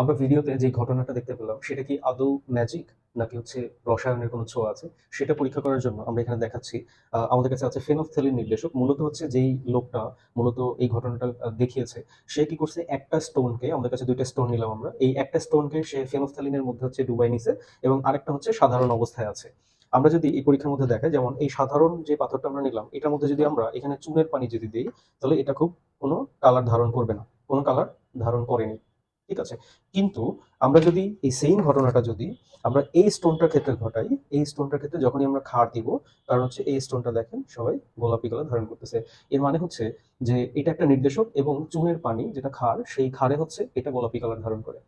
আমরা ভিডিওতে যে ঘটনাটা দেখতে পেলাম সেটা কি আদৌ ম্যাজিক নাকি হচ্ছে রসায়নের কোনো ছোঁয়া আছে সেটা পরীক্ষা করার জন্য আমরা এখানে দেখাচ্ছি। আমাদের কাছে আছে ফেনফথ্যালিন নির্দেশক। মূলত হচ্ছে যেই লোকটা মূলত এই ঘটনাটা দেখিয়েছে, সে কি করছে, একটা স্টোনকে, আমাদের কাছে দুইটা স্টোন নিলাম আমরা, এই একটা স্টোনকে সে ফেনফথ্যালিনের মধ্যে হচ্ছে ডুবাই নিছে এবং আরেকটা হচ্ছে সাধারণ অবস্থায় আছে। আমরা যদি এই পরীক্ষার মধ্যে দেখাই, যেমন এই সাধারণ যে পাথরটা আমরা নিলাম এটার মধ্যে যদি আমরা এখানে চুনের পানি যদি দিই, তাহলে এটা খুব কোনো কালার ধারণ করবে না, কোনো কালার ধারণ করেনি। ঠিক আছে? কিন্তু আমরা যদি এই সেইম ঘটনাটা যদি আমরা এই স্টোনটার ক্ষেত্রে ঘটাই, এই স্টোনটার ক্ষেত্রে যখনই আমরা ক্ষার দিব, কারণ হচ্ছে এই স্টোনটা দেখেন সবাই গোলাপি কালার ধারণ করতেছে। এর মানে হচ্ছে যে এটা একটা নির্দেশক এবং চুনের পানি যেটা ক্ষার, সেই ক্ষারে হচ্ছে এটা গোলাপি কালার ধারণ করে।